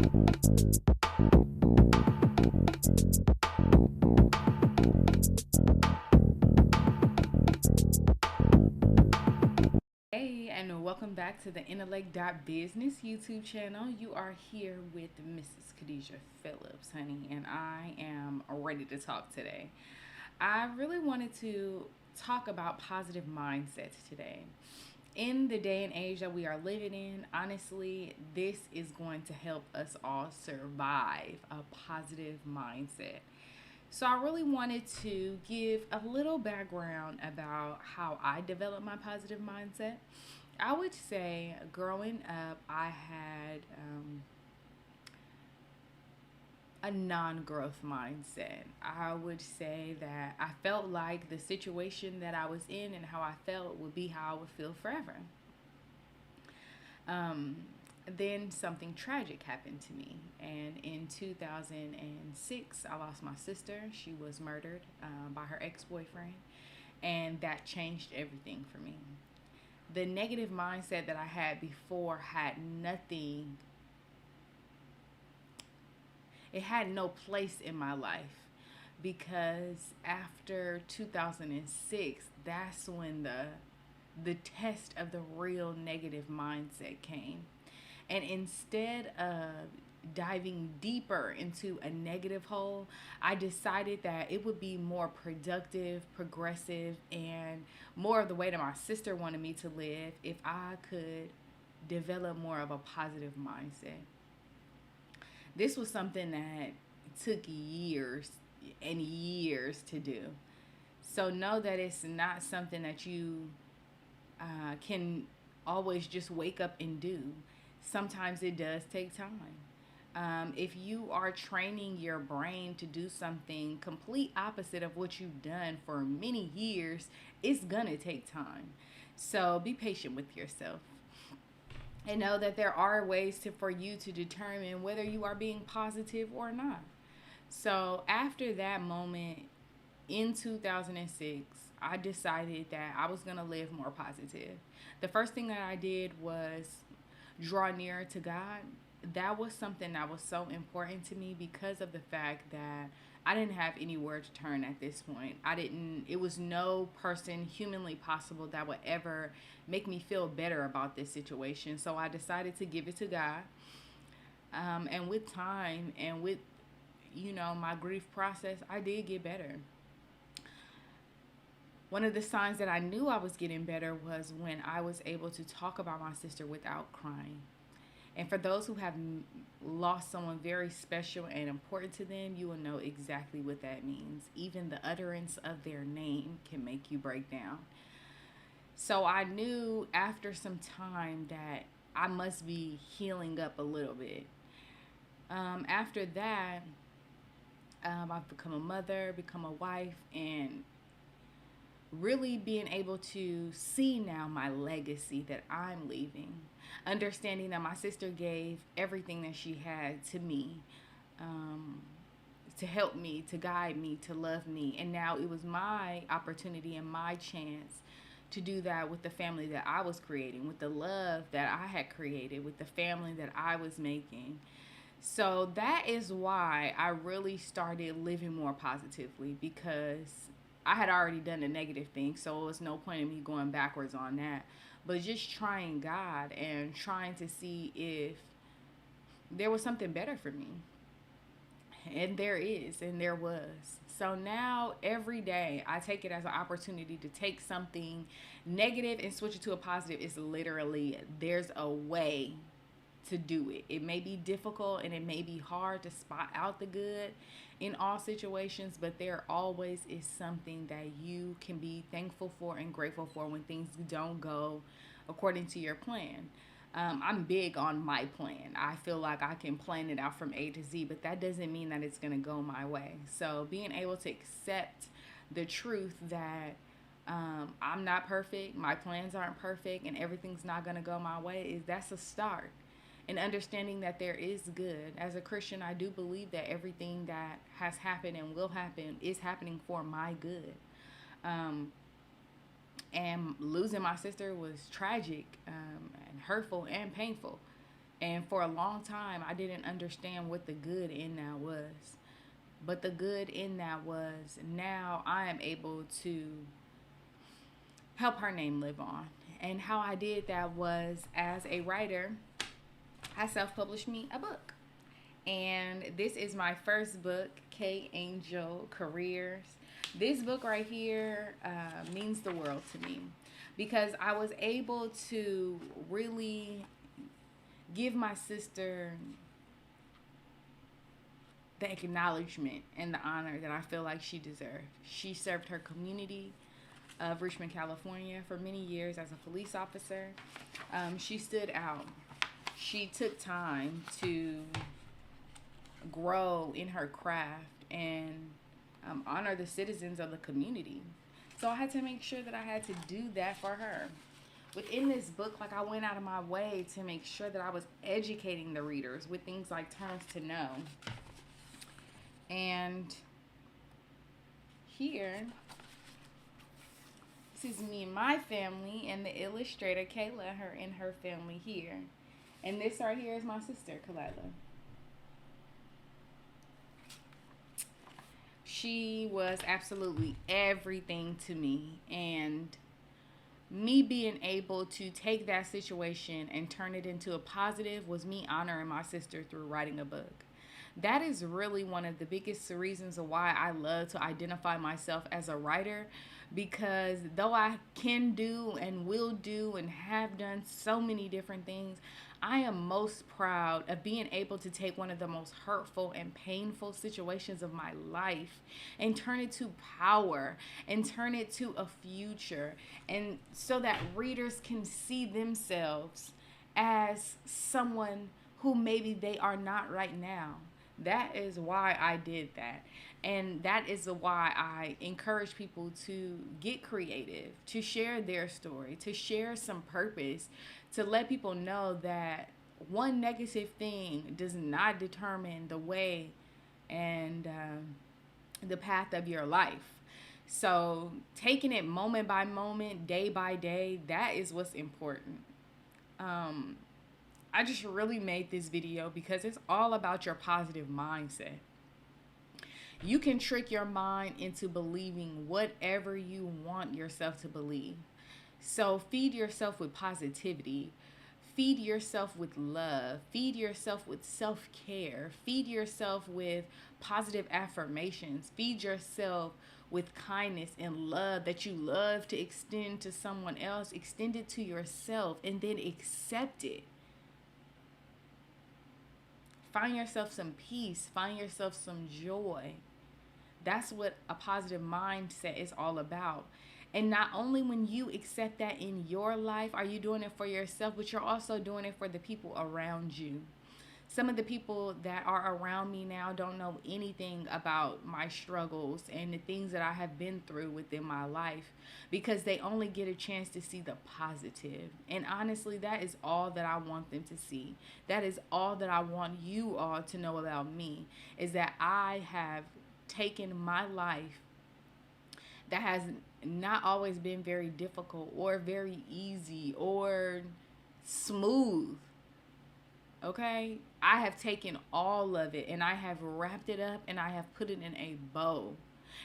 Hey, and welcome back to the Intellect.Business YouTube channel. You are here with Mrs. Khadijah Phillips, honey, and I am ready to talk today. I really wanted to talk about positive mindsets today. In the day and age that we are living in, honestly, this is going to help us all survive a positive mindset. So, I really wanted to give a little background about how I developed my positive mindset. I would say growing up, I had a non growth mindset. I would say that I felt like the situation that I was in and how I felt would be how I would feel forever. Um, then something tragic happened to me. And in 2006, I lost my sister. She was murdered by her ex boyfriend. And that changed everything for me. The negative mindset that I had before had nothing, it had no place in my life because after 2006, that's when the test of the real negative mindset came. And instead of diving deeper into a negative hole, I decided that it would be more productive, progressive, and more of the way that my sister wanted me to live if I could develop more of a positive mindset. This was something that took years and years to do. So know that it's not something that you can always just wake up and do. Sometimes it does take time. If you are training your brain to do something complete opposite of what you've done for many years, it's gonna take time. So be patient with yourself and know that there are ways for you to determine whether you are being positive or not. So after that moment in 2006, I decided that I was going to live more positive. The first thing that I did was draw nearer to God. That was something that was so important to me because of the fact that I didn't have anywhere to turn at this point. It was no person humanly possible that would ever make me feel better about this situation. So I decided to give it to God. And with time and with, my grief process, I did get better. One of the signs that I knew I was getting better was when I was able to talk about my sister without crying. And for those who have lost someone very special and important to them, you will know exactly what that means. Even the utterance of their name can make you break down. So I knew after some time that I must be healing up a little bit. After that, I've become a mother, become a wife, and really being able to see now my legacy that I'm leaving. Understanding that my sister gave everything that she had to me, um, to help me, to guide me, to love me. And now it was my opportunity and my chance to do that with the family that I was creating, with the love that I had created, with the family that I was making. So that is why I really started living more positively because I had already done the negative thing. So it was no point in me going backwards on that. But just trying God and trying to see if there was something better for me. And there is, and there was. So now every day I take it as an opportunity to take something negative and switch it to a positive. It's literally, there's a way to do it. It may be difficult and it may be hard to spot out the good in all situations, but there always is something that you can be thankful for and grateful for when things don't go according to your plan. I'm big on my plan. I feel like I can plan it out from A to Z, but that doesn't mean that it's going to go my way. So being able to accept the truth that I'm not perfect, my plans aren't perfect, and everything's not going to go my way is that's a start. And understanding that there is good. As a Christian, I do believe that everything that has happened and will happen is happening for my good. Um, and losing my sister was tragic and hurtful and painful. And for a long time, I didn't understand what the good in that was. But the good in that was now I am able to help her name live on. And how I did that was as a writer, I self published me a book. And this is my first book, K Angel Careers. This book right here means the world to me because I was able to really give my sister the acknowledgement and the honor that I feel like she deserved. She served her community of Richmond, California for many years as a police officer. She stood out. She took time to grow in her craft and honor the citizens of the community. So I had to make sure that I had to do that for her. Within this book, like I went out of my way to make sure that I was educating the readers with things like terms to know. And here, this is me and my family and the illustrator Kayla, her and her family here. And this right here is my sister, Kalila. She was absolutely everything to me. And me being able to take that situation and turn it into a positive was me honoring my sister through writing a book. That is really one of the biggest reasons why I love to identify myself as a writer, because though I can do and will do and have done so many different things, I am most proud of being able to take one of the most hurtful and painful situations of my life and turn it to power and turn it to a future, and so that readers can see themselves as someone who maybe they are not right now. That is why I did that. And that is why I encourage people to get creative, to share their story, to share some purpose, to let people know that one negative thing does not determine the way and the path of your life. So taking it moment by moment, day by day, that is what's important. I just really made this video because it's all about your positive mindset. You can trick your mind into believing whatever you want yourself to believe. So feed yourself with positivity. Feed yourself with love. Feed yourself with self-care. Feed yourself with positive affirmations. Feed yourself with kindness and love that you love to extend to someone else. Extend it to yourself and then accept it. Find yourself some peace. Find yourself some joy. That's what a positive mindset is all about. And not only when you accept that in your life are you doing it for yourself, but you're also doing it for the people around you. Some of the people that are around me now don't know anything about my struggles and the things that I have been through within my life because they only get a chance to see the positive. And honestly, that is all that I want them to see. That is all that I want you all to know about me, is that I have taken my life that has not always been very difficult or very easy or smooth. Okay? I have taken all of it and I have wrapped it up and I have put it in a bow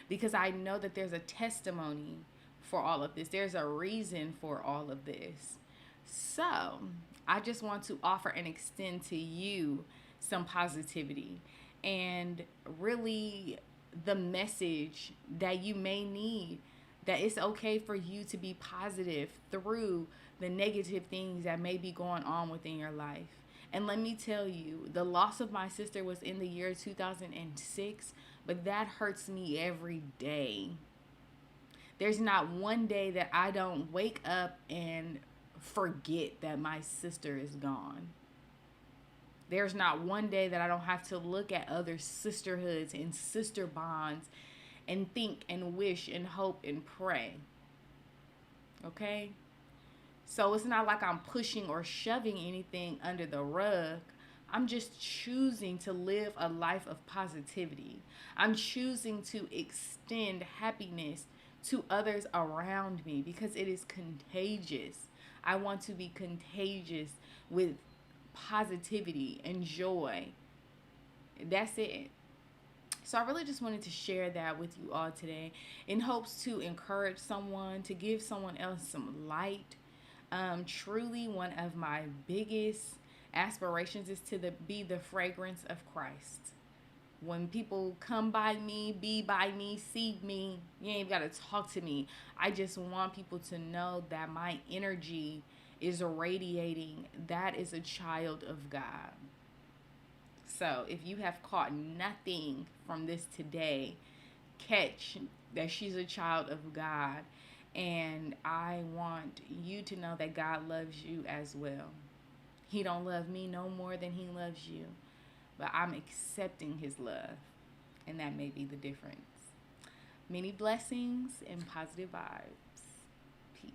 because I know that there's a testimony for all of this. There's a reason for all of this. So, I just want to offer and extend to you some positivity and really the message that you may need, that it's okay for you to be positive through the negative things that may be going on within your life. And let me tell you, the loss of my sister was in the year 2006, but that hurts me every day. There's not one day that I don't wake up and forget that my sister is gone. There's not one day that I don't have to look at other sisterhoods and sister bonds and think and wish and hope and pray. Okay? So it's not like I'm pushing or shoving anything under the rug. I'm just choosing to live a life of positivity. I'm choosing to extend happiness to others around me because it is contagious. I want to be contagious with positivity and joy. That's it. So I really just wanted to share that with you all today in hopes to encourage someone, to give someone else some light. Truly, one of my biggest aspirations is to be the fragrance of Christ. When people come by me, be by me, see me, you ain't got to talk to me. I just want people to know that my energy is radiating. That is a child of God. So if you have caught nothing from this today, catch that she's a child of God. And I want you to know that God loves you as well. He don't love me no more than he loves you. But I'm accepting his love. And that may be the difference. Many blessings and positive vibes. Peace.